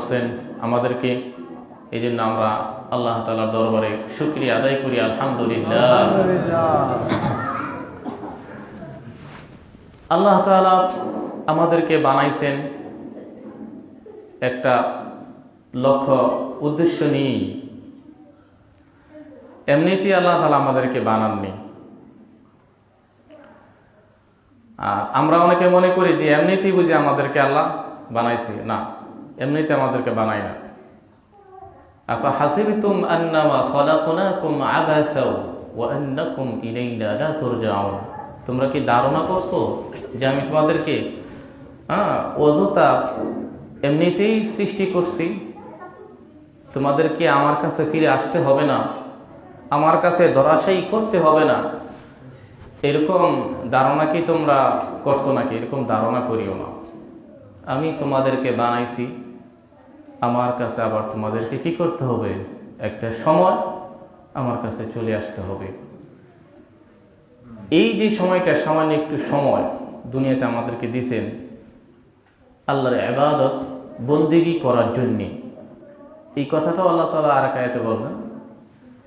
করছেন আমাদেরকে, এই জন্য আমরা আল্লাহ তাআলার দরবারে শুকরিয়া আদায় করি। আলহামদুলিল্লাহ। আল্লাহ তাআলা আমাদেরকে বানাইছেন একটা লক্ষ্য উদ্দেশ্য নিয়ে। এমনিতেই আল্লাহ তাআলা আমাদেরকে বানাননি। আমরা অনেকে মনে করি যে এমনিতেই বুঝি আমাদেরকে আল্লাহ বানাইছে। না, এমনিতে আমাদেরকে বানায় না। আফা হাসিবতুম আন্নামা খালাকনাকুম আবাসা ওয়া আন্নাকুম ইলাইনা লা তুরজাউন। তোমরা কি ধারণা করছো যে আমি তোমাদেরকে অযথা এমনিতেই সৃষ্টি করছি, তোমাদেরকে আমার কাছে ফিরে আসতে হবে না, আমার কাছে ধরাশায়ী করতে হবে না, এরকম ধারণা কি তোমরা করছো নাকি? এরকম ধারণা করিও না। আমি তোমাদেরকে বানাইছি, আমার কাছে আবার তোমাদেরকে কি করতে হবে? একটা সময় আমার কাছে চলে আসতে হবে। এই যে সময়টা, সামান্য একটু সময় দুনিয়াতে আমাদেরকে দিয়েছেন আল্লাহর ইবাদত বন্দেগী করার জন্য। এই কথাটাও আল্লাহ তাআলা আর এক আয়াতে বলেন,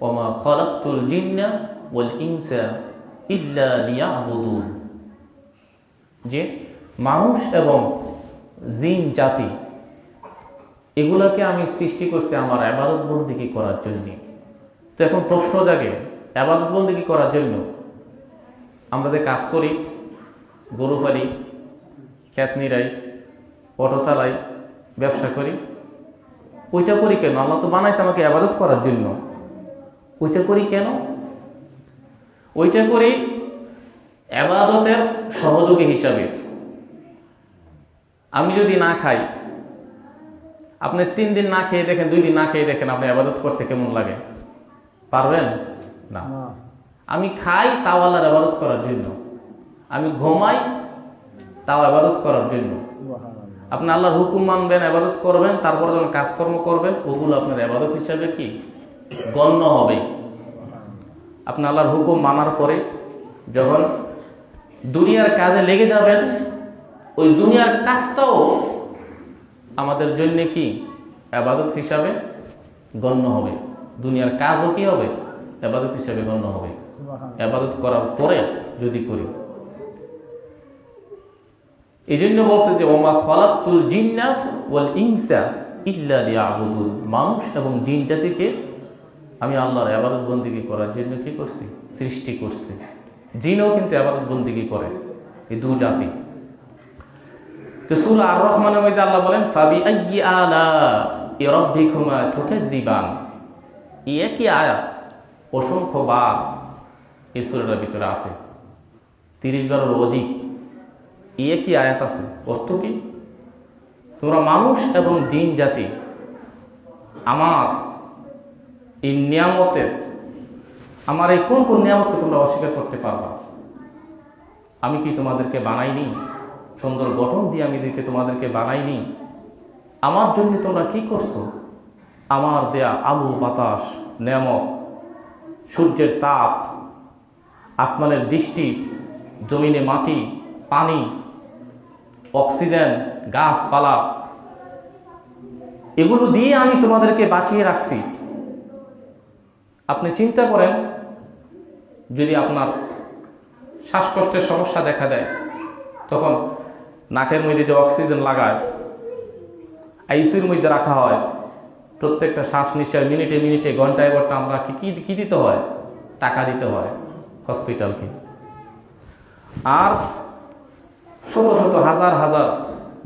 ওমা খালাকতুল জিন্না ওয়াল ইনসা ইল্লা লিয়াবুদুন, যে মানুষ এবং জিন জাতি এগুলাকে আমি সৃষ্টি করছি আমার ইবাদত বন্দেগী করার জন্য। তো এখন প্রশ্ন জাগে, ইবাদত বন্দেগী করার জন্য আমরা যে কাজ করি, গরু পালি, ক্ষেত নিরাই, অটো চালাই, ব্যবসা করি, ওইটা করি কেন? আল্লাহ তো বানাইছে আমাকে ইবাদত করার জন্য। ওইটা করি কেন? ওইটা করি ইবাদতের সহযোগী হিসাবে। আমি যদি না খাই, আপনি 3 দিন না খেয়ে দেখেন, 2 দিন না খেয়ে দেখেন, আপনি ইবাদত করতে কেমন লাগে? পারবেন না। আমি খাই তাও আল্লাহর ইবাদত করার জন্য, আমি ঘুমাই তাও ইবাদত করার জন্য। আপনি আল্লাহর হুকুম মানবেন, ইবাদত করবেন, তারপরে যখন কাজকর্ম করবেন ওগুলো আপনার ইবাদত হিসাবে কি গণ্য হবে। আপনি আল্লাহর হুকুম মানার পরে যখন দুনিয়ার কাজে লেগে যাবেন, ওই দুনিয়ার কাজটাও আমাদের জন্য কি ইবাদত হিসাবে গণ্য হবে। দুনিয়ার কাজও কি হবে? ইবাদত হিসাবে গণ্য হবে। ইবাদত করার পরে যদি করি, এই জন্য বলছে যে ওমা খালাকতুল জিন্না ওয়াল ইনসা ইল্লা লিয়াবুদুন, মানুষ এবং জিন জাতিকে আমি আল্লাহর ইবাদত বন্দেগী করার জন্য কি করছি? সৃষ্টি করছি। জিনও কিন্তু ইবাদত বন্দেগী করে, এই দুই জাতি। তো সূরা আর রহমানের মধ্যে আল্লাহ বলেন ফাবিআইয়ি আলাই রাব্বিকুমা তুকাযযিবান। এই কি আয়াত অসংখ্য বার এই সূরাটার ভিতরে আছে, 30 বারের অধিক একই আয়াত আছে। অর্থ কি? তোমরা মানুষ এবং জিন জাতি আমার এই নিয়ামতের, আমার এই কোন কোন নিয়ামতকে তোমরা অস্বীকার করতে পারবা? আমি কি তোমাদেরকে বানাইনি? সুন্দর গঠন দিয়ে আমি তোমাদেরকে বানাইনি? আমার জন্য তোমরা কি করছো? আমার দেয়া আলো, বাতাস, নিয়ামত, সূর্যের তাপ, আসমানের বৃষ্টি, জমিনে মাটি, পানি, অক্সিজেন, গাছপালা, এগুলো দিয়ে আমি তোমাদেরকে বাঁচিয়ে রাখছি। আপনি চিন্তা করেন, যদি আপনার শ্বাসকষ্টের সমস্যা দেখা দেয়, তখন নাকের মধ্যে যে অক্সিজেন লাগায়, আইসিইউর মধ্যে রাখা হয়, প্রত্যেকটা শ্বাস নিঃশ্বাস মিনিটে মিনিটে, ঘন্টায় ঘন্টা আমরা কি দিতে হয়? টাকা দিতে হয় হসপিটালকে। আর শত শত হাজার হাজার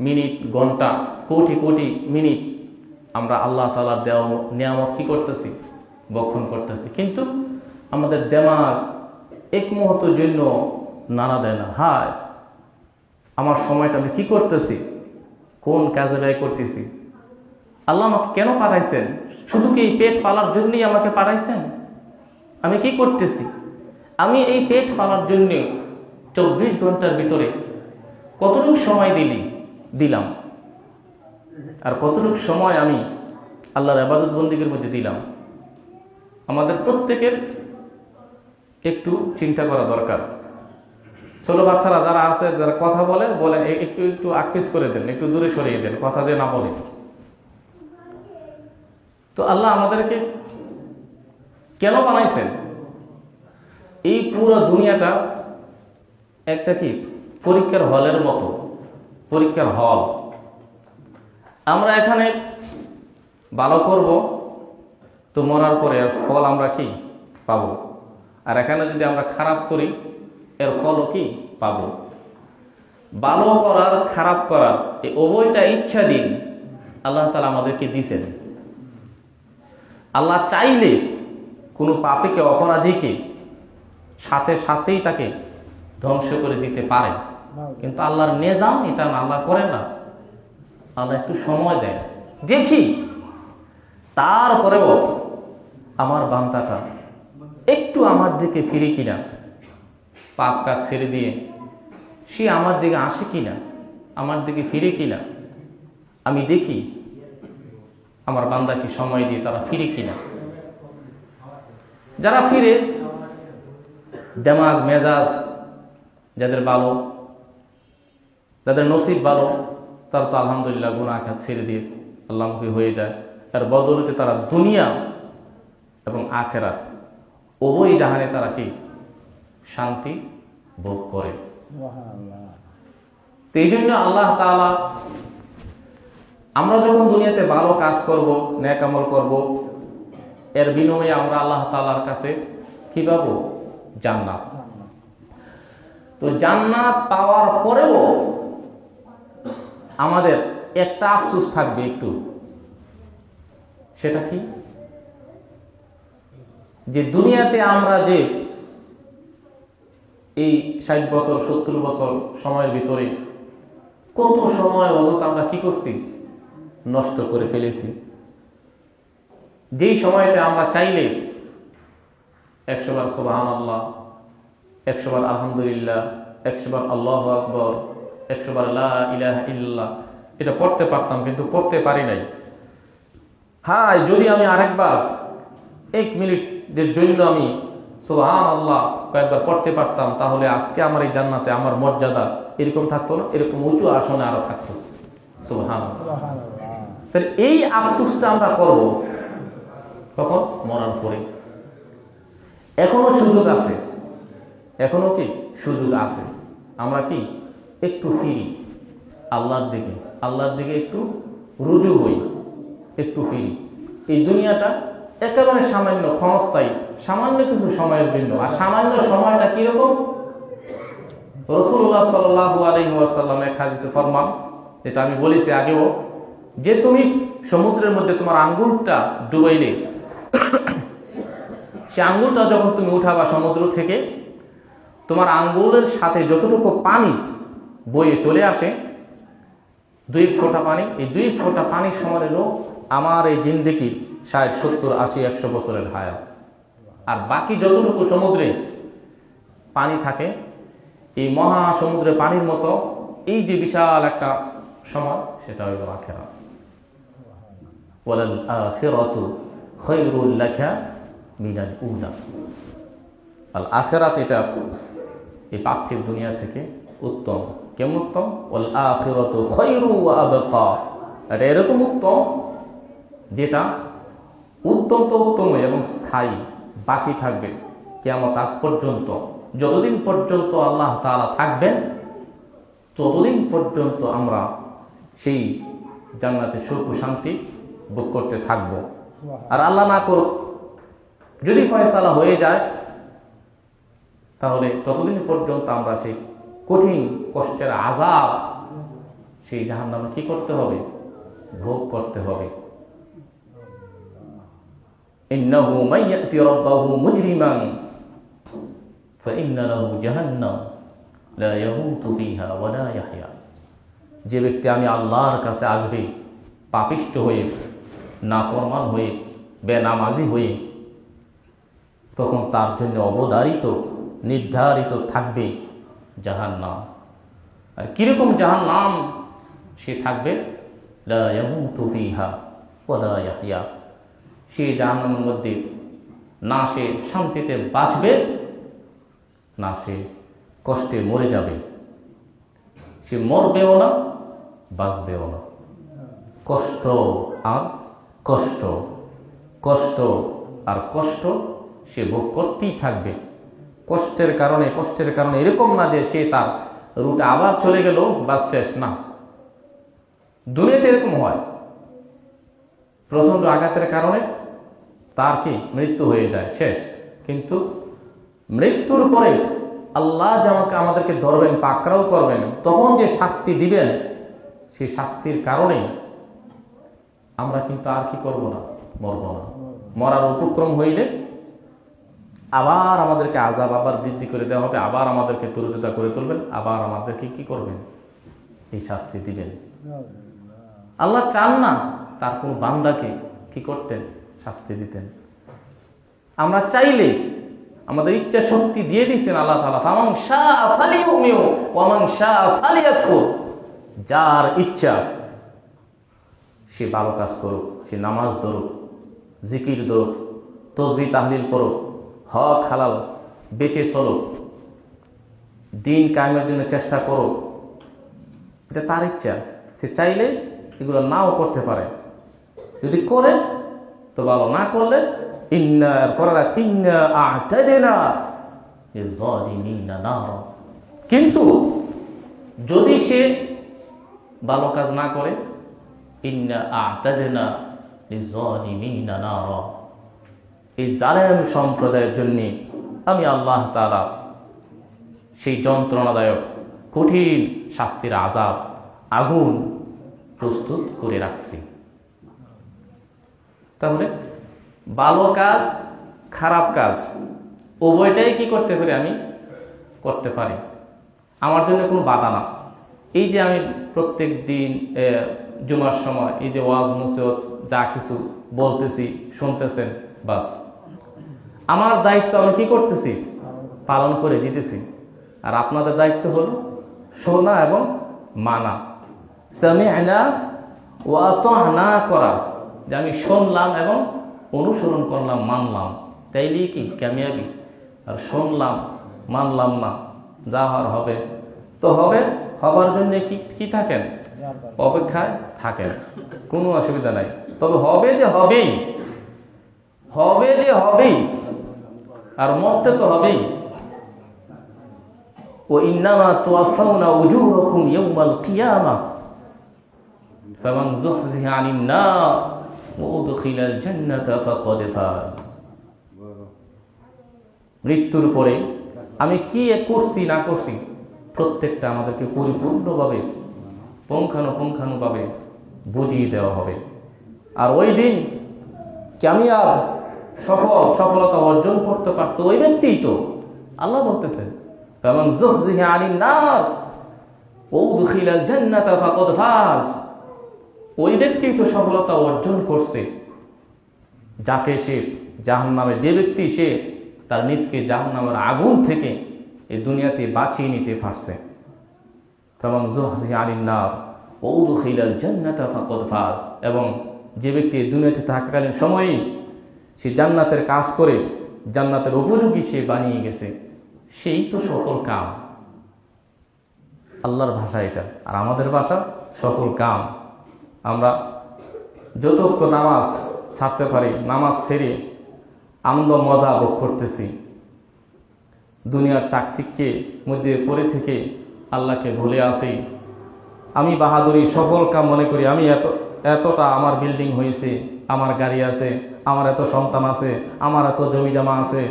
মিনিট, ঘন্টা, কোটি কোটি মিনিট আমরা আল্লাহ তাআলার দেওয়া নিয়ামত কি করতেছি? বক্ষণ করতেছি। কিন্তু আমাদের দিমাগ এক মুহূর্তের জন্য নাড়া দেয় না। হায়, আমার সময়টা আমি কি করতেছি? কোন কাজে ব্যয় করতেছি? আল্লাহ আমাকে কেন পাঠাইছেন? শুধু কি এই পেট পালার জন্যই আমাকে পাঠাইছেন? আমি কি করতেছি? আমি এই পেট পালার জন্য 24 ঘন্টার ভিতরে কতটুকু সময় দিলাম, আর কতটুকু সময় আমি আল্লাহর ইবাদত বন্দেগীর মধ্যে দিলাম? আমাদের প্রত্যেকের একটু চিন্তা করা দরকার। ছোট বাচ্চারা যারা আছে, যারা কথা বলে একটু একটু আকপিস করে দেন, একটু দূরে সরিয়ে দেন, কথা দিয়ে না বলে। তো আল্লাহ আমাদেরকে কেন বানাইছেন? এই পুরো দুনিয়াটা একটা কি পরীক্ষার হলের মতো, পরীক্ষার হল। আমরা এখানে ভালো করব তো মরার পরে এর ফল আমরা কি পাবো, আর এখানে যদি আমরা খারাপ করি এর ফলও কি পাবো। ভালো করার খারাপ করার এই উভয়টা ইচ্ছাধীন আল্লাহ তাআলা আমাদেরকে দিয়েছেন। আল্লাহ চাইলে কোনো পাপীকে, অপরাধীকে সাথে সাথেই তাকে ধ্বংস করে দিতে পারেন, কিন্তু আল্লাহর নিজাম এটা আল্লাহ করেন না। আল্লাহ একটু সময় দেয়, দেখি তারপরেও আমার বান্দাটা একটু আমার দিকে ফিরে কিনা, পাপ কাজ ছেড়ে দিয়ে সে আমার দিকে আসে কিনা, আমার দিকে ফিরে কিনা। আমি দেখি আমার বান্দাকে সময় দিয়ে তারা ফিরে কিনা। যারা ফিরে, দেমাগ মেজাজ যাদের ভালো, যাদের নসিব ভালো, তারা তো আলহামদুলিল্লাহ গুনাহ কাজ ছেড়ে দিয়ে আল্লাহমুখী হয়ে যায়। তার বদৌলতে তারা দুনিয়া এবং আখিরাত উভয় জাহানে তারা কি শান্তি ভোগ করে। তো এই জন্য আল্লাহ তাআলা আমরা যখন দুনিয়াতে ভালো কাজ করব, নেক আমল করব, এর বিনিময়ে আমরা আল্লাহ তাআলার কাছে কি পাবো? জান্নাত। তো জান্নাত পাওয়ার পরেও আমাদের একটা আফসোস থাকবে একটু, সেটা কি? যে দুনিয়াতে আমরা যে এই 60 বছর 70 বছর সময়ের ভিতরে কত সময় অযথা আমরা কি করছি? নষ্ট করে ফেলেছি। যেই সময়তে আমরা চাইলে 100 বার সুবহানাল্লাহ, 100 বার আলহামদুলিল্লাহ, 100 বার আল্লাহু আকবার, 100 বার লা ইলাহা ইল্লাল্লাহ এটা পড়তে পারতাম, কিন্তু পড়তে পারি নাই। হ্যাঁ, যদি আমি আরেকবার 1 মিনিটের জন্য আমি সুবহানাল্লাহ কয়েকবার পড়তে পারতাম, তাহলে আজকে আমার এই জান্নাতে আমার মর্যাদা এরকম থাকতো না, এরকম উঁচু আসনে আরো থাকতো। সুবহানাল্লাহ। তাহলে এই আফসোসটা আমরা করব কখন? মরার পরে। এখনো সুযোগ আছে, এখনো কি সুযোগ আছে। আমরা কি একটু ফিরি আল্লাহর দিকে, আল্লাহর দিকে একটু রুজু হই, একটু ফিরি। এই দুনিয়াটা একেবারে সামান্য ক্ষণস্থায়ী, সামান্য কিছু সময়ের জন্য। আর সামান্য সময়টা কিরকম? রাসূলুল্লাহ সাল্লাল্লাহু আলাইহি ওয়াসাল্লাম এক হাদিসে ফরমান, যেটা আমি বলেছি আগেও, যে তুমি সমুদ্রের মধ্যে তোমার আঙ্গুলটা ডুবাইলে, সে আঙ্গুলটা যখন তুমি উঠাবা সমুদ্র থেকে, তোমার আঙ্গুলের সাথে যতটুকু পানি বয়ে চলে আসে, 2 ফোঁটা পানি, এই 2 ফোঁটা পানির সমান হলো আমার এই জিন্দেগির 60, 70, 80, 100 বছরের হায়াত। আর বাকি যতটুকু সমুদ্রে পানি থাকে, এই মহাসমুদ্রে পানির মতো এই যে বিশাল একটা সময়, সেটা হইল আখিরাত। ওয়ালাল আখিরাতু খায়রুল লাকা মিনাল উলা। আল আখিরাত এটা এই পার্থিব দুনিয়া থেকে উত্তম। কেমন উত্তম? ওয়াল আখিরাতু খায়রু ওয়া আবকা। এটা এরকম উত্তম যেটা উত্তম তো উত্তমই এবং স্থায়ী, বাকি থাকবে কিয়ামত আগ পর্যন্ত। যতদিন পর্যন্ত আল্লাহ তাআলা থাকবেন, ততদিন পর্যন্ত আমরা সেই জান্নাতে সুখ ও শান্তি ভোগ করতে থাকব। আর আল্লাহ না করুক, যদি ফয়সালা হয়ে যায়, তাহলে ততদিন পর্যন্ত আমরা সেই কঠিন কষ্টের আযাব, সেই জাহান্নামে কি করতে হবে? ভোগ করতে হবে। ইন্নাহু মান ইয়াতি রাব্বাহু মুজরিমান ফাইন্না লাহু জাহান্নাম লা ইয়ামুতু ফিহা ওয়া লা ইয়াহইয়া। যে ব্যক্তি আমি আল্লাহর কাছে আসবে পাপিষ্ঠ হয়ে, নাফরমান হয়ে, বেনামাজি হয়ে, তখন তার জন্য অবধারিত, নির্ধারিত থাকবে জাহান্নাম। আর কিরকম জাহান্নাম সে থাকবে? লা ইয়ামুতু ফিহা ওয়া লা ইয়াহইয়া। সে জাহান্নামের মধ্যে না সে শান্তিতে বাঁচবে, না সে কষ্টে মরে যাবে। সে মরবেও না, বাঁচবেও না। কষ্ট আর কষ্ট। কষ্ট, আর কষ্ট সে ভোগ করতেই থাকবে। কষ্টের কারণে এরকম না যে সে তার রুটে আবার চলে গেল বা শেষ না। দুনিয়াতে এরকম হয়, প্রচন্ড আঘাতের কারণে তার কি মৃত্যু হয়ে যায়, শেষ। কিন্তু মৃত্যুর পরে আল্লাহ যেমন আমাদেরকে ধরবেন, পাকড়াও করবেন, তখন যে শাস্তি দিবেন, সেই শাস্তির কারণে আমরা কিন্তু আর কি করব না, মরব না। মরার উপক্রম হইলে আবার আমাদেরকে আযাব আবার বৃদ্ধি করে দেওয়া হবে, আবার আমাদেরকে তরুজা করে তুলবেন, আবার আমাদেরকে কি করবেন, এই শাস্তি দিবেন। আল্লাহ চান না তার কোন বান্দাকে কি করতেন, শাস্তি দিতেন। আমরা চাইলে আমাদের ইচ্ছা শক্তি দিয়ে দিয়েছেন আল্লাহ তাআলা, ফামান শাআ ফালিউমিন ওয়া মান শাআ ফালিয়াকফুর। যার ইচ্ছা সে ভালো কাজ করুক, সে নামাজ ধরুক, জিকির ধরুক, তাসবিহ তাহলিল করুক, হক হালাল বেঁচে চলুক, দিন কায়েমের জন্য চেষ্টা করুক, এটা তার ইচ্ছা। সে চাইলে এগুলো নাও করতে পারে, যদি করে তো ভালো, না করলে কিন্তু যদি সে ভালো কাজ না করে, এই জালেম সম্প্রদায়ের জন্য আমি আল্লাহ তাআলা সেই যন্ত্রণাদায়ক কঠিন শাস্তির আযাব, আগুন প্রস্তুত করে রাখছি। তাহলে ভালো কাজ, খারাপ কাজ উভয়টাই কি করতে পারি, আমি করতে পারি, আমার জন্য কোনো বাধা না। এই যে আমি প্রত্যেক দিন জুমার সময় এই যে ওয়াজ নসিহত যা কিছু বলতেছি, শুনতেছেন, বাস আমার দায়িত্ব আমি কি করতেছি, পালন করে দিতেছি। আর আপনাদের দায়িত্ব হলো শোনা এবং মানা, সামি'না ওয়া আতা'না করা, যে আমি শুনলাম এবং অনুসরণ করলাম, মানলাম, তাইলেই কি কামিয়াবি। আর শুনলাম মানলাম না, যা হওয়ার হবে তো হবে, হবার জন্য কি থাকেন, অপেক্ষায় থাকেন, কোনো অসুবিধা নাই। তবে হবে যে হবেই, হবে যে হবেই, আর মরতে তো হবেই। ও ইন্নামা তুওয়াফাউনা উজুরাকুম ইয়াওমাল কিয়ামাহ ফামান যুহজিহা আনিন নার ওয়া উদখিলাল জান্নাতা ফাকাদ ফাজ। মৃত্যুর পরে আমি কি করছি না করছি প্রত্যেকটা আমাদেরকে পরিপূর্ণভাবে পুঙ্খানুপুঙ্খানুভাবে বুঝিয়ে দেওয়া হবে। আর ওই দিন কামিয়াব সফলতা অর্জন করতে পারতো ওই ব্যক্তিই তো, আল্লাহ বলতেছেন ফামান যুহজিহা আনিন নার ওয়া উদখিলাল জান্নাতা ফাকাদ ফাজ। ওই ব্যক্তি তো সফলতা অর্জন করছে যাকে সে জাহান্নামে, যে ব্যক্তি সে তার নিজকে জাহান্নামের আগুন থেকে এই দুনিয়াতে বাঁচিয়ে নিতে পারছে। ফামান যুহজিহা আনিন নার ওয়া উদখিলাল জান্নাতা ফাকাদ ফাজ। এবং যে ব্যক্তি দুনিয়াতে থাকাকালীন সময়েই সে জান্নাতের কাজ করে জান্নাতের উপযোগী সে বানিয়ে গেছে, সেই তো সকল কাম। আল্লাহর ভাষা এটা, আর আমাদের ভাষা সকল কাম। আমরা যতক্ষণ নামাজ ছাড়তে পারি, নামাজ ছেড়ে আনন্দ মজা ভোগ করতেছি, দুনিয়ার চাকচিক্যে মধ্যে পড়ে থেকে আল্লাহকে ভুলে আসি। আমি বাহাদুরি সকল কাম মনে করি, আমি এতটা আমার বিল্ডিং হয়েছে, আমার গাড়ি আছে, আমার এত সন্তান আছে, আমার এত জমি জমা আছে,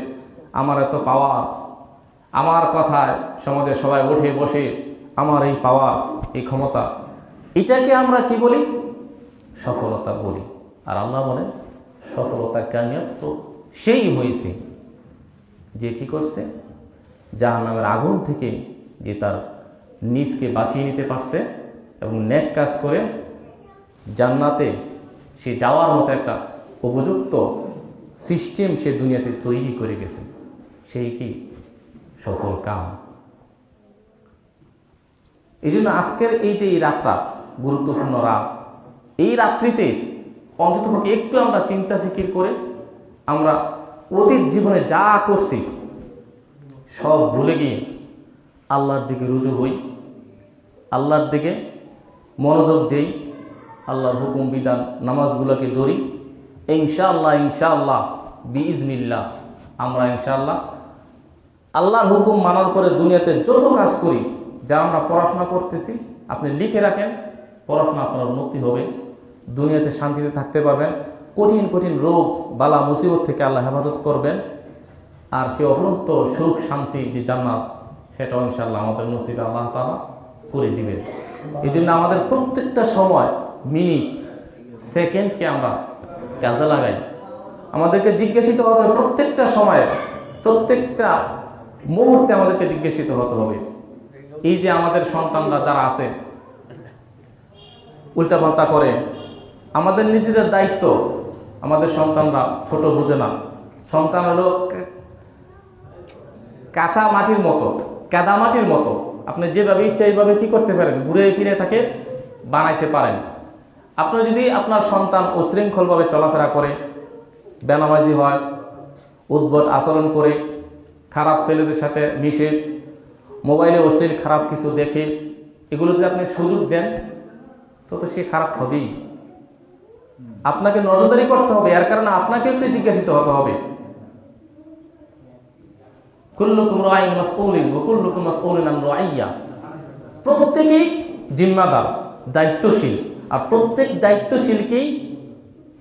আমার এত পাওয়ার, আমার কথায় সমাজে সবাই উঠে বসে, আমার এই পাওয়ার, এই ক্ষমতা, এটাকে আমরা কি বলি, সফলতা বলি। আর আল্লাহ বলেন সফলতা কামিয়াব তো সেই হয়েছে যে কি করছে, জাহান্নামের আগুন থেকে যে তার নিজকে বাঁচিয়ে নিতে পারছে এবং নেক কাজ করে জান্নাতে সে যাওয়ার মতো একটা উপযুক্ত সিস্টেম সে দুনিয়াতে তৈরি করে গেছে, সেই কি সফল কাম। এই জন্য আজকের এই যে এই রাতটা গুরুত্বপূর্ণ রাত, এই রাত্রিতে অন্তত একটু আমরা চিন্তা ফিকির করে আমরা অতীত জীবনে যা করছি সব ভুলে গিয়ে আল্লাহর দিকে রুজু হই, আল্লাহর দিকে মনোযোগ দেই, আল্লাহর হুকুম বিধান নামাজগুলোকে ধরি, ইনশাআল্লাহ ইনশাআল্লাহ বিইজনিল্লাহ আমরা ইনশাআল্লাহ আল্লাহর হুকুম মানার করে দুনিয়াতে যত কাজ করি, যা আমরা পড়াশোনা করতেছি আপনি লিখে রাখেন, পড়াশোনা আপনার উন্নতি হবে, দুনিয়াতে শান্তিতে থাকতে পারবেন, কঠিন কঠিন রোগ বালা মুসিবত থেকে আল্লাহ হেফাজত করবেন, আর সে অপরন্ত সুখ শান্তি যে জান্নাত সেটাও ইনশাআল্লাহ আমাদের নসিবে আল্লাহ তাআলা করে দিবেন। এই জন্য আমাদের প্রত্যেকটা সময় মিনিট সেকেন্ডকে আমরা কাজে লাগাই। আমাদেরকে জিজ্ঞাসিত হবে প্রত্যেকটা সময়ে, প্রত্যেকটা মুহূর্তে আমাদেরকে জিজ্ঞাসিত হতে হবে। এই যে আমাদের সন্তানরা যারা আছে উল্টাপাল্টা করে, আমাদের নিজেদের দায়িত্ব। আমাদের সন্তানরা ছোট বুঝে না, সন্তান হলো কাঁচা মাটির মতো, কাদা মাটির মতো, আপনি যেভাবে ইচ্ছা এইভাবে কি করতে পারেন, ঘুরে ফিরে তাকে বানাইতে পারেন। আপনি যদি আপনার সন্তান উশৃঙ্খলভাবে চলাফেরা করে, বেনামাজি হয়, উদ্ভট আচরণ করে, খারাপ ছেলেদের সাথে মিশে, মোবাইলে অশ্লীল খারাপ কিছু দেখে, এগুলো যদি আপনি সুযোগ দেন তো সে খারাপ হবেই। আপনাকে নজরদারি করতে হবে, এর কারণে আপনাকে একটু জিজ্ঞাসিত হতে হবে। কুল্লুকুম রাইন মাসউলুন ওয়া কুল্লুকুম মাসউলুন আন রাইয়া, প্রত্যেকেই জিম্মাদার, দায়িত্বশীল, আর প্রত্যেক দায়িত্বশীলকেই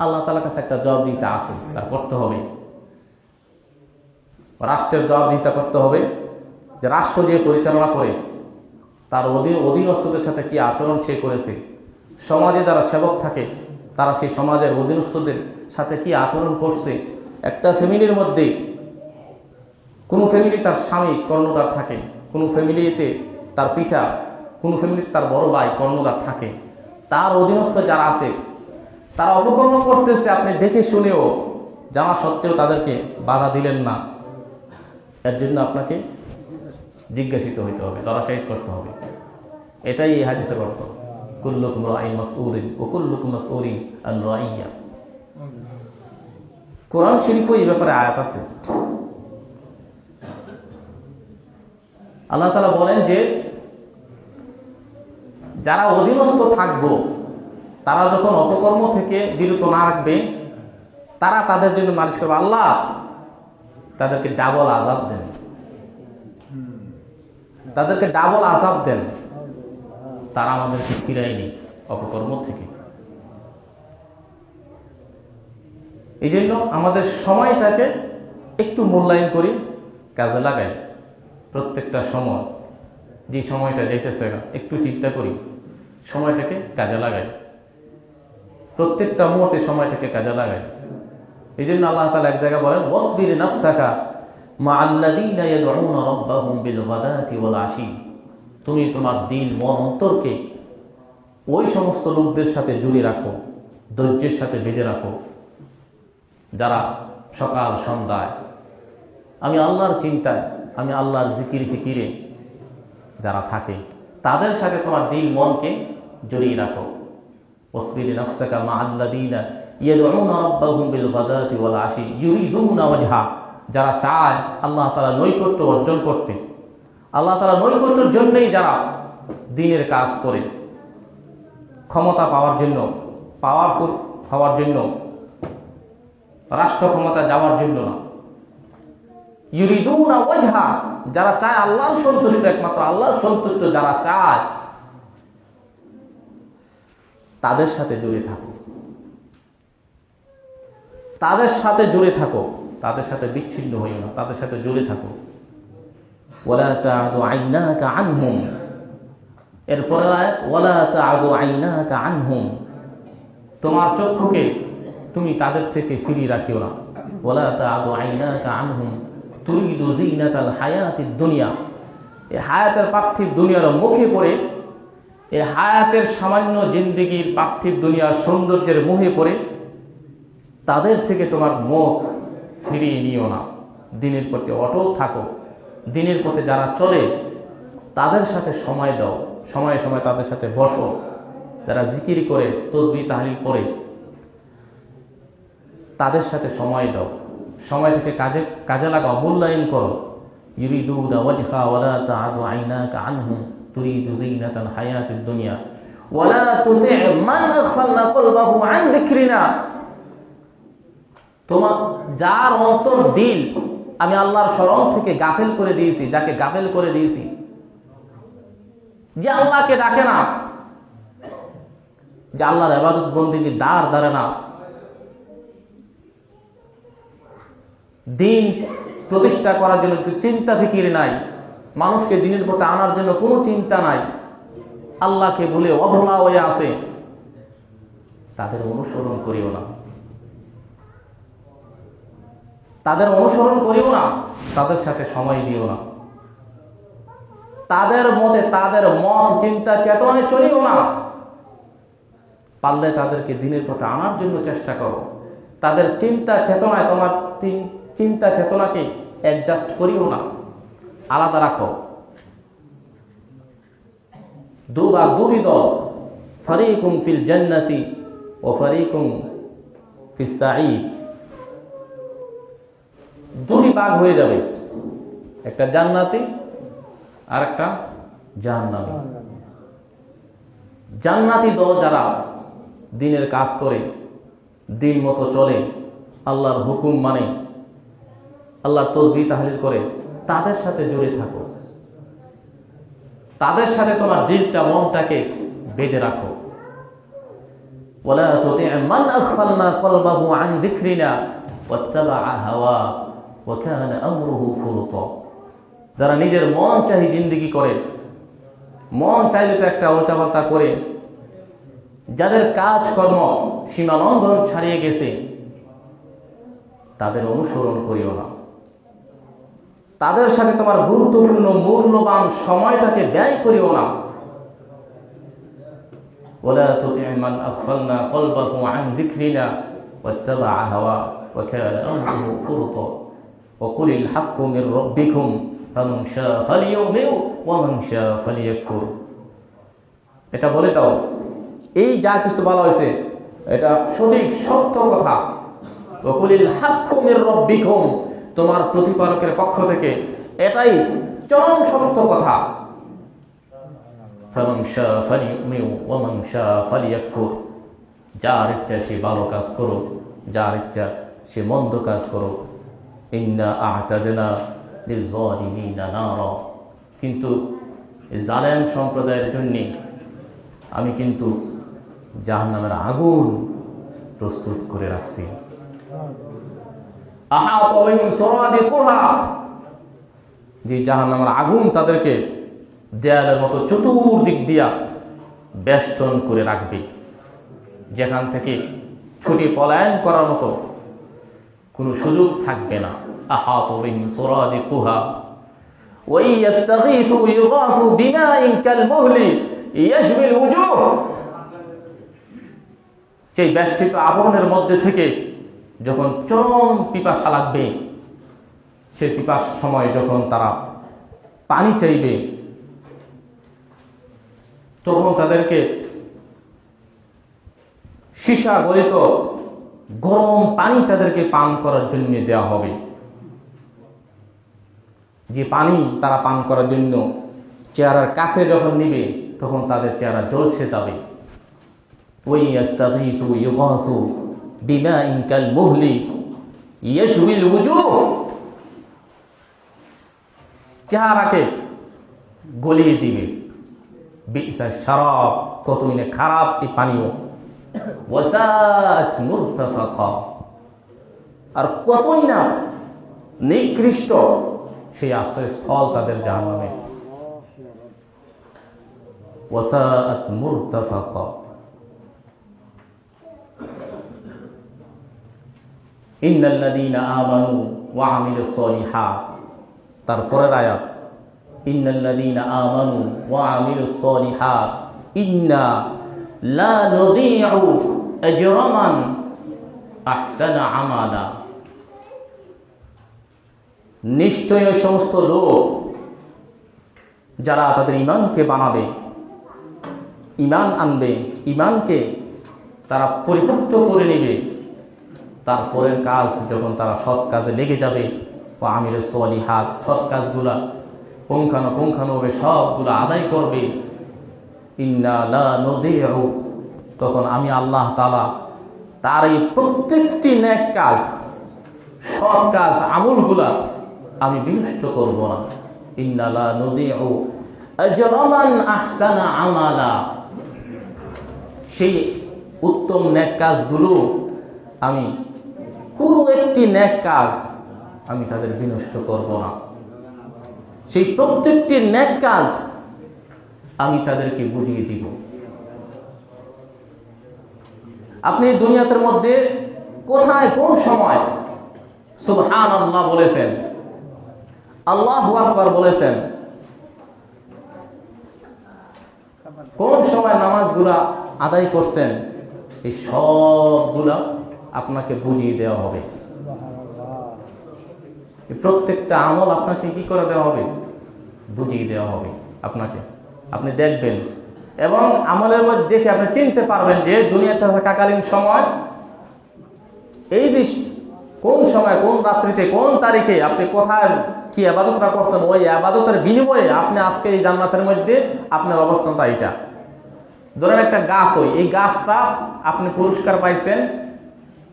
আল্লাহ তাআলার কাছে একটা জবাবদিহিতা আছে, তার করতে হবে। রাষ্ট্রের জবাবদিহিতা করতে হবে, যে রাষ্ট্র যে পরিচালনা করে তার অধীনস্থদের সাথে কি আচরণ সে করেছে, সমাজে যারা সেবক থাকে তারা সেই সমাজের অধীনস্থদের সাথে কি আচরণ করছে। একটা ফ্যামিলির মধ্যে কোনো ফ্যামিলি তার স্বামী কর্ণধার থাকে, কোনো ফ্যামিলিতে তার পিতা, কোনো ফ্যামিলিতে তার বড় ভাই কর্ণধার থাকে, তার অধীনস্থ যারা আছে তারা অপকর্ম করতেছে, আপনি দেখে শুনেও জানা সত্ত্বেও তাদেরকে বাধা দিলেন না, এর জন্য আপনাকে জিজ্ঞাসিত হইতে হবে, লড়াশাইড করতে হবে। এটাই এই হাদিসের অর্থ, কুল্লুকুম রাইন মাসউলুন ওয়া কুল্লুকুম মাসউলুন আন রাইয়া। কোরআন শরীফে এই ব্যাপারে আয়াত আছে। আল্লাহ তাআলা বলেন যে যারা অধীনস্থ থাকবো তারা যখন অপকর্ম থেকে বিরত না রাখবে, তারা তাদের জন্য নালিশ করবে, আল্লাহ তাদেরকে ডাবল আযাব দেন, তাদেরকে ডাবল আযাব দেন, তারা আমাদেরকে ফিরায়নি অপকর্ম থেকে। এই জন্য আমাদের সময়টাকে একটু মূল্যায়ন করি, কাজে লাগাই। প্রত্যেকটা সময়, যে সময়টা যাইতেছে একটু চিন্তা করি, সময়টাকে কাজে লাগাই, প্রত্যেকটা মুহূর্তে সময়টাকে কাজে লাগাই। এই জন্য আল্লাহ তাআলা এক জায়গায় বলেন, ওয়াসবির নাফসাকা মা'আল্লাযীনা ইয়াদউনা রাব্বাহুম বিল গাদাতি ওয়াল আশী, তুমি তোমার দিল মন অন্তরকে ওই সমস্ত লোকদের সাথে জুড়ে রাখো, ধৈর্যের সাথে বেঁধে রাখো, যারা সকাল সন্ধ্যায় আমি আল্লাহর চিন্তায়, আমি আল্লাহর জিকির ফিকিরে যারা থাকে, তাদের সাথে তোমার দিল মনকে জড়িয়ে রাখো। ওয়াসবির নাফসাকা মা'আল্লাযীনা ইয়াদউনা রাব্বাহুম বিল গাদাতি ওয়াল আশী ইউরিদুনা ওয়াজহা, যারা চায় আল্লাহ তাআলা নৈকট্য অর্জন করতে, আল্লাহ তাআলা নৈকট্যের জন্যই যারা দ্বীনের কাজ করে, ক্ষমতা পাওয়ার জন্য, পাওয়ারফুল হওয়ার জন্য, রাষ্ট্র ক্ষমতা যাওয়ার জন্য না। ইউরিদুনা ওয়াজহা, যারা চায় আল্লাহর সন্তুষ্ট, একমাত্র আল্লাহর সন্তুষ্ট যারা চায়, তাদের সাথে জুড়ে থাকো, তাদের সাথে জুড়ে থাকো, তাদের সাথে বিচ্ছিন্ন হইও না, তাদের সাথে জুড়ে থাকো। ওয়ালা তা'দু আইনাকা আনহুম, এরপরে আয়াত ওয়ালা তা'দু আইনাকা আনহুম, তোমার চক্ষুকে তুমি তাদের থেকে ফিরিয়ে রাখিও না। ওয়ালা তা'দু আইনাকা আনহুম তুরিদু যিনাতাল হায়াতিদ দুনিয়া, এই হায়াতের পার্থিব দুনিয়ার মুখে পড়ে, এই হায়াতের সামান্য জিন্দেগির পার্থিব দুনিয়ার সৌন্দর্যের মোহে পড়ে তাদের থেকে তোমার মুখ ফিরিয়ে নিও না। দ্বীনের প্রতি অটল থাকো, দ্বীনের পথে যারা চলে তাদের সাথে সময় দাও, সময়ে সময়ে তাদের সাথে বসো, যারা জিকির করে তাসবিহ তাহলিল করে তাদের সাথে সময় দাও, সময় থেকে কাজে লাগাও, মূল্যায়ন করো। ইউরিদুনা ওয়াজহা ওয়ালা তা'দু আইনাকা আনহুম তুরিদু যিনাতাল হায়াতিদ দুনিয়া ওয়ালা তুতি' মান আগফালনা কলবাহু আন যিকরিনা, তোমার যার অন্তর দিল আমি আল্লাহর স্মরণ থেকে গাফেল করে দিয়েছি, যাকে গাফেল করে দিয়েছি, যে আল্লাহকে ডাকে না, যে আল্লাহর ইবাদত বন্দেগী দ্বার ধরে না, দিন প্রতিষ্ঠা করার জন্য চিন্তা ফিকির নাই, মানুষকে দিনের পথে আনার জন্য কোনো চিন্তা নাই, আল্লাহকে ভুলে অবহেলা হয়ে আছে, তাদের অনুসরণ করিও না, তাদের অনুসরণ করিও না, তাদের সাথে সময় দিও না, তাদের মতে তাদের মত চিন্তা চেতনায় চলিও না। পারলে তাদেরকে দিনের পথে আনার জন্য চেষ্টা করো, তাদের চিন্তা চেতনায় তোমার চিন্তা চেতনাকে অ্যাডজাস্ট করিও না, আলাদা রাখো। দুই দল, ফারিকুম ফিল জান্নাতি ও ফারিকুম ফিস সাঈদ, দুই ভাগ হয়ে যাবে, একটা জান্নাতি আর একটা জাহান্নামী। জান্নাতি দল যারা দিনের কাজ করে, দিন মতো চলে, আল্লাহর হুকুম মানে, আল্লাহর তাসবিহ তাহলিল করে, তাদের সাথে জড়ে থাকো, তাদের সাথে তোমার দিলটা মনটাকে বেঁধে রাখো। ওয়ালা তুতি' মান আগফালনা কলবাহু আন যিকরিনা ওয়াত্তাবা'a হাওয়া ওয়া কানা আমরুহু ফুরুতা, যারা নিজের মন চাহি জিন্দেগি করে, মন চাইলে তো একটা উল্টাপাল্টা করে, যাদের কাজকর্ম সীমালঙ্ঘন ছাড়িয়ে গেছে, তাদের অনুসরণ করিও না, তাদের সাথে তোমার গুরুত্বপূর্ণ মূল্যবান সময়টাকে ব্যয় করিও না। ওয়ালা তুতি' মান আগফালনা কলবাহু আন যিকরিনা ওয়াত্তাবা'a হাওয়া ওয়া কানা আমরুহু ফুরুতা ওয়া কুলিল হাক্কু মির রাব্বিকুম ফামান শাআ ফালিয়ুমিন ওয়া মান শাআ ফালিয়াকফুর। এটা বলে দাও, এই যা কিছু বলা হয়েছে এটা সঠিক সত্য কথা। ওয়া কুলিল হাক্কু মির রাব্বিকুম, তোমার প্রতিপালকের পক্ষ থেকে এটাই চরম সত্য কথা। ফামান শাআ ফালিয়ুমিন ওয়া মান শাআ ফালিয়াকফুর, যার ইচ্ছা সে ভালো কাজ করো, যার ইচ্ছা সে মন্দ কাজ করো। ইন্না আ'তাদনা লিয-যালিমিনা নারা, কিন্তু জালেম সম্প্রদায়ের জন্য আমি কিন্তু জাহান্নামের আগুন প্রস্তুত করে রাখছি। আহাতা বিহিম সুরাদিকুহা, যে জাহান্নামের আগুন তাদেরকে দেয়ালের মতো চতুর্দিক দিয়া বেষ্টন করে রাখবে, যেখান থেকে ছুটি পলায়ন করার মতো কোনো সুযোগ থাকবে না। আহাতা বিহিম সুরাদিকুহা ওয়া ইয়াস্তাগীথু ইউগাসু বিমাইন কালমুহলি ইয়াশবিল উজুহ, সেই বেষ্টিত আবরণের মধ্যে থেকে যখন চরম পিপাসা লাগবে, সেই পিপাসার সময় যখন তারা পানি চাইবে, তখন তাদেরকে সীসা গলিত গরম পানি তাদেরকে পান করার জন্য দেওয়া হবে। যে পানি তারা পান করার জন্য চেহারার কাছে যখন নিবে, তখন তাদের চেহারা জ্বলছে যাবে। ওয়া ইয়াস্তাগীথু ইউগাসু বিমাইন কালমুহলি ইয়াশবিল উজুহ, চেহারাকে গলিয়ে দিবে। বি'সা শারাব, কতই না খারাপ এই পানীয়। ওয়াসাআত মুরতাফাকা, আর কতই না নিকৃষ্ট সেই আশ্রয়স্থল তাদের জাহান্নামে। ওয়াসাআত মুরতাফাকা। ইন্নাল্লাযীনা আমানু ওয়া আমিলুস সালিহাত, তারপরের আয়াত, ইন্নাল্লাযীনা আমানু ওয়া আমিলুস সালিহাত ইন্না লা নুযী'ু আজরা মান আহসানা আমালা, নিশ্চয় ওই সমস্ত লোক যারা তাদের ঈমানকে বানাবে, ঈমান আনবে, ঈমানকে তারা পরিপূর্ণ করে নেবে, তারপরের কাজ যখন তারা সৎ কাজে লেগে যাবে, ও আমিলুস সালিহাত, সৎ কাজগুলা পুঙ্খানুপুঙ্খানুভাবে সবগুলো আদায় করবে, ইন্না লা নুযী'ু, তখন আমি আল্লাহ তাআলা তার এই প্রত্যেকটি নেক কাজ সৎ কাজ আমলগুলা আমি বিনষ্ট করব না। ইন্না লা নুযিউ আজরা মান আহসানা আমালা, সেই উত্তম নেক কাজগুলো আমি কোনো একটি নেক কাজ আমি তাদের বিনষ্ট করব না। সেই প্রত্যেকটি নেক কাজ আমি তাদেরকে বুঝিয়ে দিব। আপনি দুনিয়াতের মধ্যে কোথায় কোন সময় সুবহানাল্লাহ বলেছেন, আল্লাহু আকবার বলেছেন, কোন সময় নামাজগুলা আদায় করছেন, এই সবগুলা আপনাকে বুঝিয়ে দেওয়া হবে। প্রত্যেকটা আমল আপনাকে কি করে দেওয়া হবে, বুঝিয়ে দেওয়া হবে আপনাকে। আপনি দেখবেন এবং আমলের মধ্যে দেখে আপনি চিনতে পারবেন যে দুনিয়াতে থাকাকালীন সময় এই যে কোন সময়, কোন রাত্রিতে, কোন তারিখে আপনি কোথায় কি ইবাদতটা করতেন, ওই ইবাদতের বিনিময়ে আপনি আজকে এই জান্নাতের মধ্যে আপনার অবস্থানটা এটা। ধরেন একটা গাছ, এই গাছটা আপনি পুরস্কার পাইছেন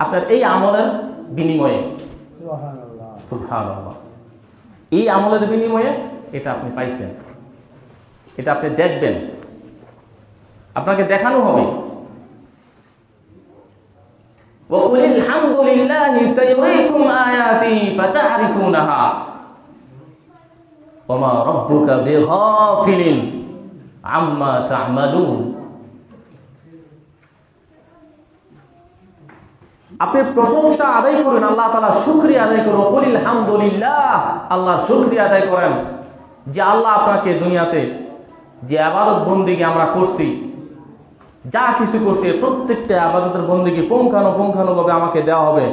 আপনার এই আমলের বিনিময়ে। সুবহানাল্লাহ, এই আমলের বিনিময়ে এটা আপনি পাইছেন, এটা আপনি দেখবেন, আপনাকে দেখানো হবে। وَقُلِ الْحَمْدُ لِلَّهِ سَيُرِيكُمْ آيَاتِهِ فَتَعْرِفُونَهَا وَمَا رَبُّكَ بِغَافِلٍ عَمَّا تَعْمَلُونَ। আপনি প্রশংসা আদায় করেন, আল্লাহ তাআলা শুকরিয়া আদায় করুন। কুলিল হামদুলিল্লাহ, আল্লাহর শুকরিয়া আদায় করেন যে আল্লাহ আপনাকে দুনিয়াতে যে ইবাদত বন্দেগী আমরা করছি, যা কিছু করছি, প্রত্যেকটা ইবাদতের বন্দেগী পুঙ্খানুপুঙ্খানুভাবে আমাকে দেওয়া হবে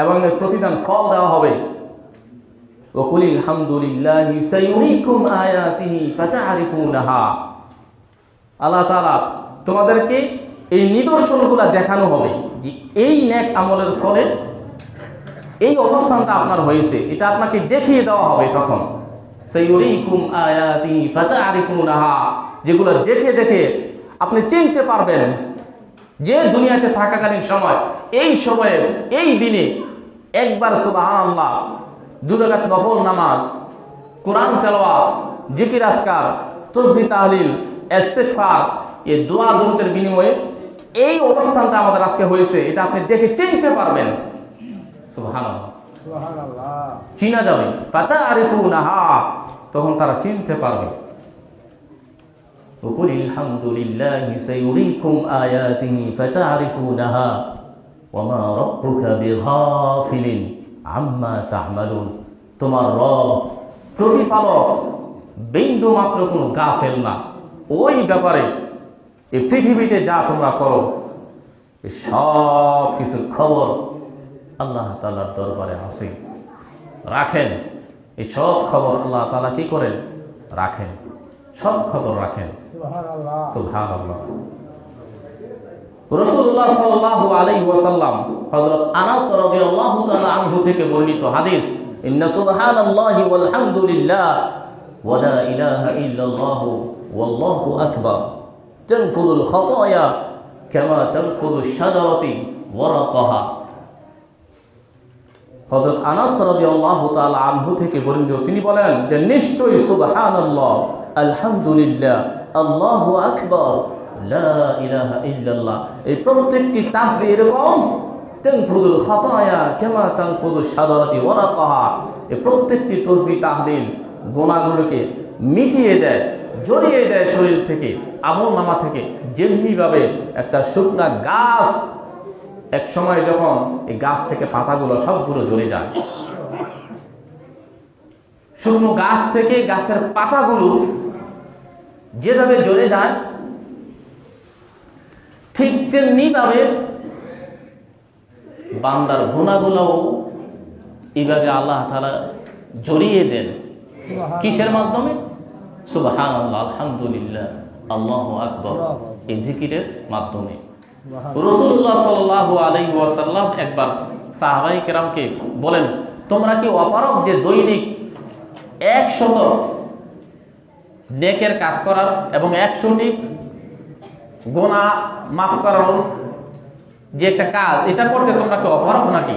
এবং এর প্রতিদান ফল দেওয়া হবে। ওয়া কুলিল হামদুলিল্লাহি সাইয়ুরিকুম আয়াতিহি ফাতা'রিফুনাহা, আল্লাহ তাআলা তোমাদেরকে এই নিদর্শনগুলো দেখানো হবে যে এই নেক আমলের ফলে এই অবস্থানটা আপনার হয়েছে, এটা আপনাকে দেখিয়ে দেওয়া হবে। তখন সাইয়ুরিকুম আয়াতিহি ফাতা'রিফুনাহা, যেগুলো দেখে দেখে আপনি চিনতে পারবেন যে দুনিয়াতে থাকাকালীন সময়, এই সময়ে, এই দিনে একবার সুবহানাল্লাহ, 2 রাকাত নফল নামাজ, কোরআন তেলাওয়াত, জিকির আজকার, তাসবিহ তাহলিল, ইস্তিগফার, এই দোয়া দরুদের বিনিময়ে এই অবস্থানটা আমাদের আজকে হয়েছে, এটা আপনি দেখে চিনতে পারবেন। সুবহানাল্লাহ, সুবহানাল্লাহ, চিনা যাবে। ফাতা'রিফুনাহা, তখন তারা চিনতে পারবে। وقل الحمد لله سيريكم آياته فتعرفونها وما ربك بغافل عما تعملون। তোমার রব প্রতিপালক বিন্দু মাত্র কোনো গাফেল না ওই ব্যাপারে, এই পৃথিবীতে যা তোমরা করো এই সব কিছুর খবর আল্লাহ তাআলার দরবারে আছে, রাখেন। এই সব খবর আল্লাহ তাআলা কি করেন, রাখেন, সব খবর রাখেন। সুবহানাল্লাহ। রাসূলুল্লাহ সাল্লাল্লাহু আলাইহি ওয়াসাল্লাম হযরত আনাস রাদিয়াল্লাহু তাআলা আনহু থেকে বর্ণিত হাদিস, ইন্না সুবহানাল্লাহি ওয়াল হামদুলিল্লাহ ওয়া লা ইলাহা ইল্লাল্লাহু ওয়াল্লাহু আকবার তানফুদুল খাতায়া কামা তানফুদুশ শাজারাতু ওয়ারাকাহা। হযরত আনাস রাদিয়াল্লাহু তাআলা আনহু থেকে বর্ণিত, তিনি বলেন যে নিশ্চয়ই সুবহানাল্লাহ, আলহামদুলিল্লাহ, আল্লাহু আকবার, লা ইলাহা ইল্লাল্লাহ, এই প্রত্যেকটি তাসবিহ এরকম তানফুদুল খাতায়া কামা তানফুদুশ শাজারাতু ওয়ারাকাহা, এই প্রত্যেকটি তাসবিহ তাহলিল গুনাহগুলোকে মিটিয়ে দেয়, জড়িয়ে দেয় শরীর থেকে, আমলনামা থেকে, যেমনি ভাবে একটা শুকনা গাছ এক সময় যখন এই গাছ থেকে পাতাগুলো সবগুলো ঝরে যায়, শুকনো গাছ থেকে গাছের পাতাগুলো যেভাবে ঝরে যায়, ঠিক তেমনি ভাবে বান্দার গুনাহগুলোও এইভাবে আল্লাহ তাআলা জড়িয়ে দেন। কিসের মাধ্যমে? সুবহানাল্লাহ, আলহামদুলিল্লাহ, আল্লাহু আকবার, এই জিকিরের মাধ্যমে। রাসূলুল্লাহ সাল্লাল্লাহু আলাইহি ওয়াসাল্লাম একবার সাহাবায়ে কেরামকে বলেন, তোমরা কি অপারগ যে দৈনিক 100 নেকের কাজ করার এবং 100টি গুনাহ মাফ করার যে একটা কাজ, এটা করতে তোমরা কি অপারগ নাকি?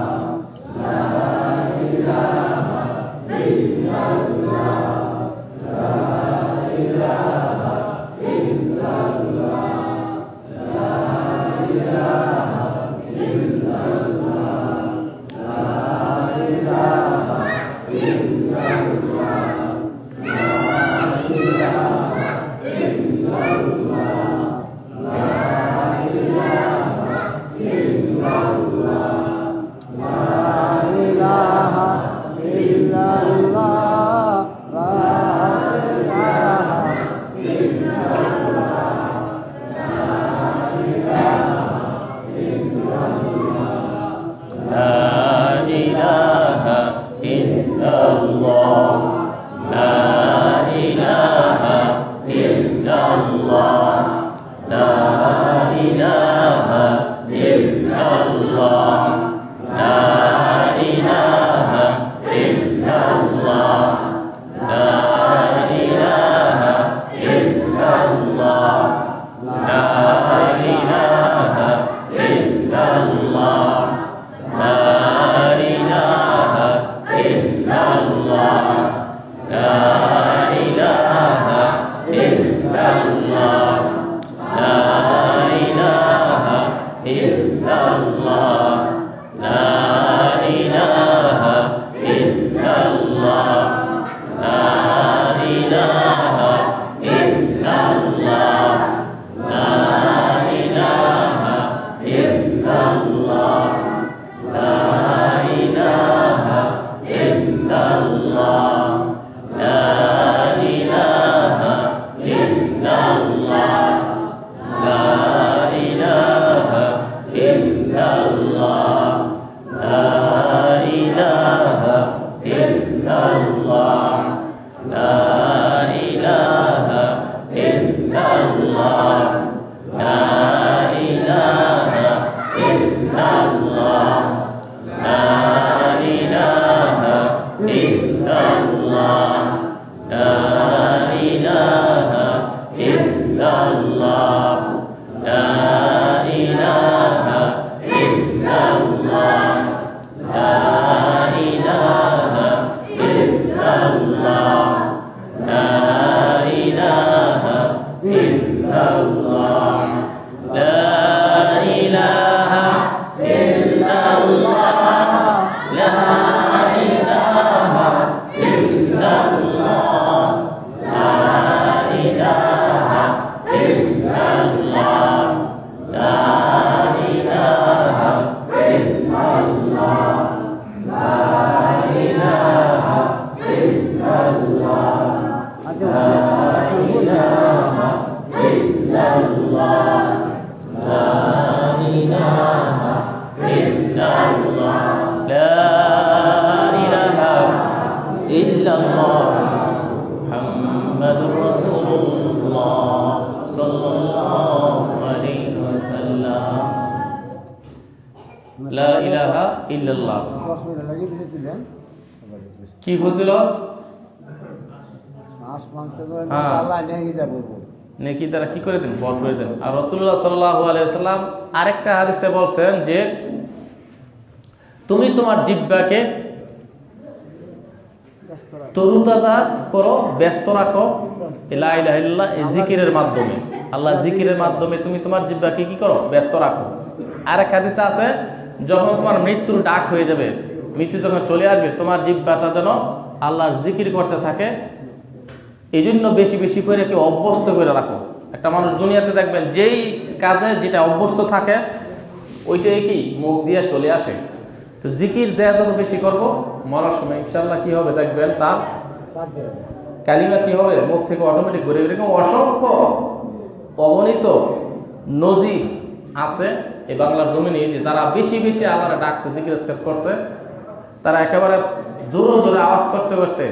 ইলাহা ইল্লাল্লাহ। হসপিটাল লাগিয়ে দিয়েছিলেন কি বুঝল? মাছ মাংস তো হ্যাঁ। আল্লাহ নিয়ে গিয়ে বলবো নেকি দ্বারা কি করে দেন? বল করে দেন। আর রাসূলুল্লাহ সাল্লাল্লাহু আলাইহি ওয়াসাল্লাম আরেকটা হাদিসে বলছেন যে তুমি তোমার জিহ্বাকে তরুতাজা করো, ব্যস্ত রাখো লা ইলাহা ইল্লাল্লাহ এই জিকিরের মাধ্যমে। আল্লাহর জিকিরের মাধ্যমে তুমি তোমার জিহ্বাকে কি করো? ব্যস্ত রাখো। আরেক হাদিসে আছে যখন তোমার মৃত্যুর ডাক হয়ে যাবে, মৃত্যু যখন চলে আসবে, তোমার জিহ্বাটা যেন আল্লাহর জিকির করতে থাকে। এই জন্য বেশি বেশি করে কেউ অভ্যস্ত করে রাখো। একটা মানুষ দুনিয়াতে দেখবেন যেই কাজে যেটা অভ্যস্ত থাকে ওইটাই কি মুখ দিয়ে চলে আসে। তো জিকির যা যত বেশি করবো মরার সময় ইনশাল্লাহ কি হবে দেখবেন তার কালিমা কি হবে মুখ থেকে অটোমেটিক ঘুরে। এরকম অসংখ্য অগণিত নজির আছে এই বাংলার জমিনে যে যারা বেশি বেশি আল্লাহর ডাকছে, জিকির আজকার করছে, তারা একেবারে জোরে জোরে আওয়াজ করতে করতে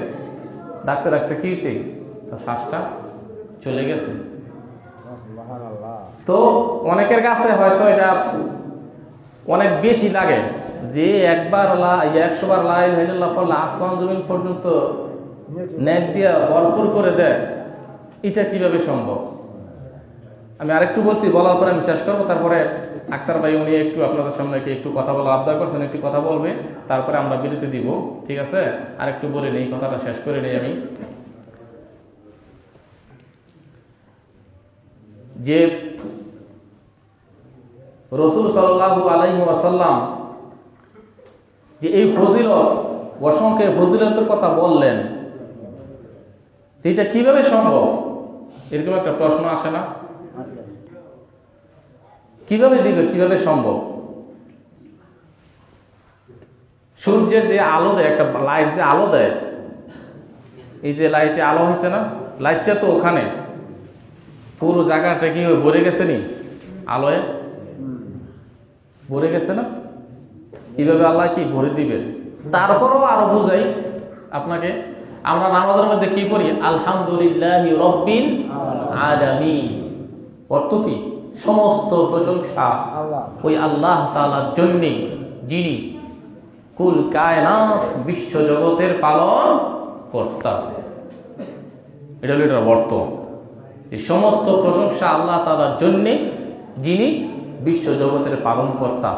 ডাকতে ডাকতে কি হয়েছে তার শ্বাসটা চলে গেছে। তো অনেকের কাছে হয়তো এটা অনেক বেশি লাগে যে একবার 100 বার লা ইলাহা ইল্লাল্লাহ পড়লে আসমান জমিন পর্যন্ত নেট দিয়া ভরপুর করে দেয়। এটা কিভাবে সম্ভব? আমি আরেকটু বলছি, বলার পরে আমি শেষ করবো। তারপরে আক্তার ভাই উনি একটু আপনাদের সামনে একটু কথা বলার আবদার করছেন, একটু কথা বলবে, তারপরে আমরা বিরতি দিব, ঠিক আছে? আরেকটু বলে নেই, কথাটা শেষ করে নেই আমি। যে রাসূল সাল্লাল্লাহু আলাইহি ওয়াসাল্লাম যে এই ফজিলত, অসংখ্য ফজিলতের কথা বললেন, এটা কিভাবে সম্ভব? এরকম একটা প্রশ্ন আসে না? কিভাবে দিবে, কিভাবে সম্ভব? সূর্যের যে আলো দেয়, একটা লাইট যে আলো দেয়, এই যে লাইটে আলো হয়েছে না, লাইটটা তো ওখানে পুরো জায়গাটা কি ভরে গেছে নি আলোয়, ভরে গেছে না? কিভাবে আল্লাহ কি ভরে দিবেন? তারপরও আরো বুঝাই আপনাকে, আমরা নামাজের মধ্যে কি পড়ি? আলহামদুলিল্লাহি রাব্বিল আলামিন। অর্থ কি? সমস্ত প্রশংসা ওই আল্লাহ তাআলার জন্য, যিনি কুল কায়নাত বিশ্ব জগতের পালন কর্তা। এটা হলো এটার অর্থ। এই সমস্ত প্রশংসা আল্লাহ তাআলার জন্য, যিনি বিশ্ব জগতের পালন কর্তা।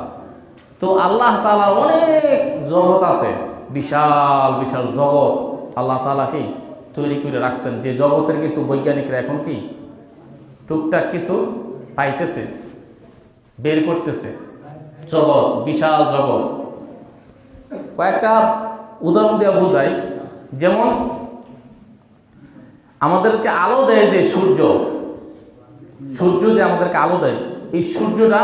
তো আল্লাহ তাআলা অনেক জগৎ আছে, বিশাল বিশাল জগৎ আল্লাহ তাআলা কি তৈরি করে রাখছেন, যে জগতের কিছু বৈজ্ঞানিকরা এখন কি টুকটাক কিছু পাইতেছে, বের করতেছে। জগৎ, বিশাল জগৎ। কয়েকটা উদাহরণ দেওয়া বোঝাই। যেমন আমাদেরকে আলো দেয় যে সূর্য, সূর্য যে আমাদেরকে আলো দেয়, এই সূর্যটা,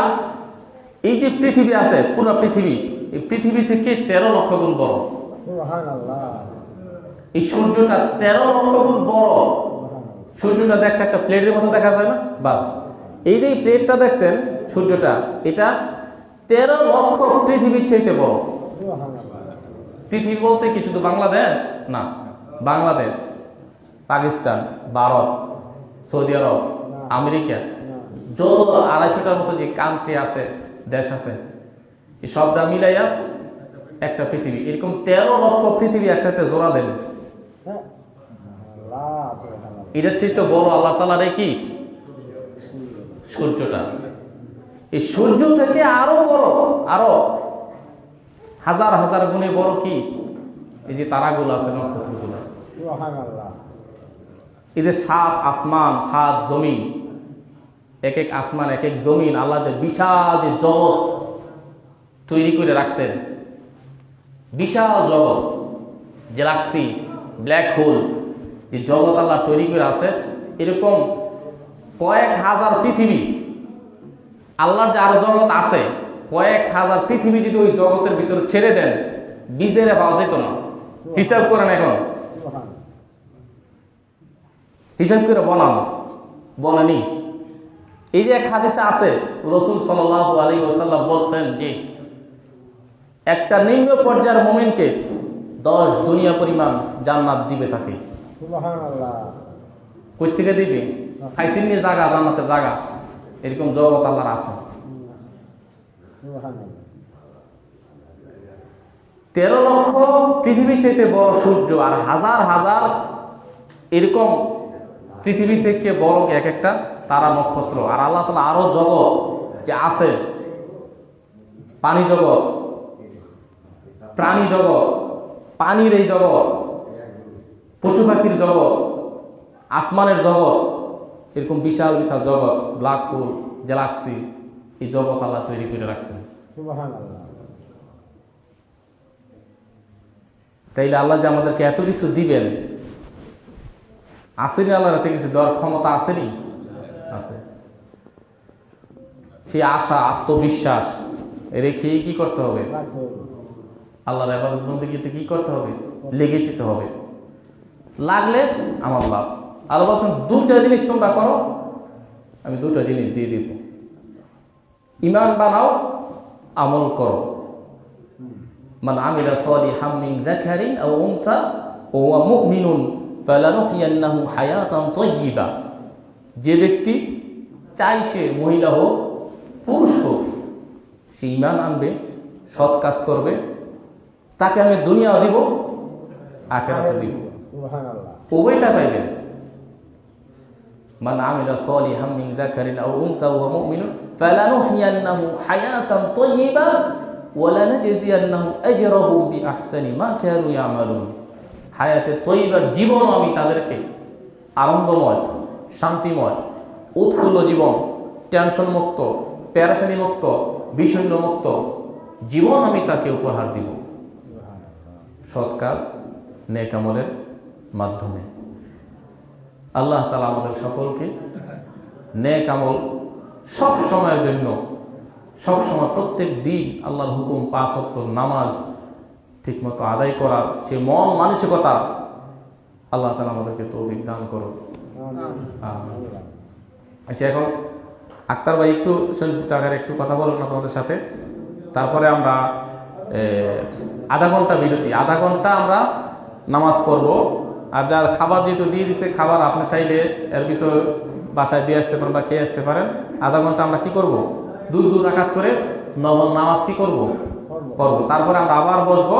এই যে পৃথিবী আছে, পুরো পৃথিবী, এই পৃথিবী থেকে 13 লক্ষ গুণ বড়। এই সূর্যটা 13 লক্ষ গুণ বড়। সূর্যটা দেখতে একটা প্লেটের মতো দেখা যায় না? বাস এই যে প্লেটটা দেখছেন সূর্যটা, এটা 13 লক্ষ পৃথিবীর চাইতে বড়। পৃথিবী বলতে কি শুধু বাংলাদেশ না, বাংলাদেশ, পাকিস্তান, ভারত, সৌদি আরব, আমেরিকা, যত 250টার মতো যে কান্ট্রি আছে, দেশ আছে, এই সবটা মিলাইয়া একটা পৃথিবী। এরকম 13 লক্ষ পৃথিবী একসাথে জোড়া দেন, এটার চেয়ে বড় আল্লাহ তাআলার কি সূর্যটা। এই সূর্য থেকে আরো বড়, আরো হাজার হাজার গুণে বড় কি এই যে তারাগুলো আছে, নক্ষত্রগুলো। এই যে 7 আসমান 7 জমিন, এক এক আসমান এক এক জমিন, আল্লাহ যে বিশাল যে জগৎ তৈরি করে রাখছেন, বিশাল জগৎ, গ্যালাক্সি, ব্ল্যাক হোল, যে জগৎ আল্লাহ তৈরি করে আছে, এরকম কয়েক হাজার পৃথিবী, আল্লাহর যে আরো জগৎ আছে, কয়েক হাজার পৃথিবী যদি ওই জগতের ভিতরে ছেড়ে দেন, বীজের পাওয়া যেত না। হিসাব করেন, এখন হিসাব করে বলেনি। এই যে এক হাদিসে আছে, রাসূল সাল্লাল্লাহু আলাইহি ওয়াসাল্লাম বলছেন যে একটা নিম্ন পর্যায়ের মুমিনকে 10 দুনিয়া পরিমাণ জান্নাত দিবে তাকে। সুবহানাল্লাহ। কই থেকে দিবে? খাইছেন নি জায়গা, জান্নাতের জায়গা, এরকম জগৎ আল্লাহর আছে। সুবহানাল্লাহ। 13 লক্ষ পৃথিবী চাইতে বড় সূর্য, আর হাজার হাজার এরকম পৃথিবী থেকে বড় এক একটা তারা নক্ষত্র। আর আল্লাহ তাআলা আরো জগৎ যে আছে, পানি জগৎ, প্রাণী জগৎ, পানির এই জগৎ, পশু পাখির জগৎ, আসমানের জগৎ, এরকম বিশাল বিশাল জগৎ, ব্ল্যাক হোল, গ্যালাক্সি, এই জগৎ আল্লাহ তৈরি করে রাখছেন। সুবহানাল্লাহ। তাইলে আল্লাহ যে আমাদেরকে এত কিছু দিবেন, আসেনি আল্লাহর এত কিছু দেওয়ার ক্ষমতা আসেনি? আছে। সেই আশা, আত্মবিশ্বাস রেখেই কি করতে হবে? রাখতে হবে। আল্লাহর ইবাদত বন্দেগীতে কি করতে হবে? লেগে যেতে হবে। লাগলে আমার লাভ। আল্লাহ বলছেন 2টা জিনিস তোমরা করো, আমি 2টা জিনিস দিয়ে দিব। ঈমান বানাও, আমল করো। মান আমিলা সালিহাম মিন যাকারিন আও উনসা ওয়া হুয়া মুমিনুন ফালানুহইয়ান্নাহু হায়াতান তাইয়্যিবা। যে ব্যক্তি চাই সে মহিলা হোক পুরুষ হোক, সে ঈমান আনবে, সৎ কাজ করবে, তাকে আমি দুনিয়াও দিব, আখিরাতও দিব, সুবহানাল্লাহ। উভয়টা পাইবেন। মান আমিলা সালিহাম মিন যাকারিন আও উনসা ওয়া হুয়া মুমিনুন ফালানুহইয়ান্নাহু হায়াতান তাইয়্যিবা ওয়া লানাজজিয়ান্নাহুম আজরাহুম বিআহসানি মা কানু ইয়ামালুন। হায়াতে তৈয়্যিবার জীবন আমি তাদেরকে আনন্দময়, শান্তিময়, উৎফুল্ল জীবন, টেনশন মুক্ত, পেরেশানি মুক্ত, বিষণ্ণ মুক্ত জীবন আমি তাকে উপহার দিব সৎ কাজ, নেক আমলের মাধ্যমে। আল্লাহ তাআলা আমাদের সকলকে নেক আমল সব সময়ের জন্য, সব সময়, প্রত্যেক দিন আল্লাহর হুকুম 5 ওয়াক্ত নামাজ ঠিকমতো আদায় করার সে মন মানসিকতা আল্লাহ তাআলা আমাদেরকে তৌফিক দান করুন। আমিন। আচ্ছা, এখন আক্তার ভাই একটু সংক্ষিপ্ত আকারে একটু কথা বলুন আপনাদের সাথে, তারপরে আমরা আধা ঘন্টা বিরতি, আধা ঘন্টা আমরা নামাজ পড়বো। আর যার খাবার যেহেতু দিয়ে দিছে, খাবার আপনি চাইলে এর ভিতরে বাসায় দিয়ে আসতে পারেন বা খেয়ে আসতে পারেন। আধা ঘন্টা আমরা কি করব? 2 রাকাত করে নামাজ কি করব? করবো। তারপরে আমরা আবার বসবো,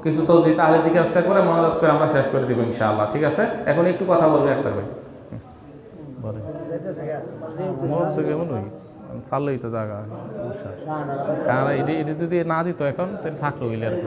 কিছু তো তাহলে দিকে আজকে করে মনোযোগ করে আমরা শেষ করে দিব ইনশাআল্লাহ। ঠিক আছে? এখন একটু কথা বলবে আক্তার ভাই। বলে কেমন হই চাললেই তো জায়গা আর এটি যদি না দিত এখন তাহলে থাকলো হইলে আর কি।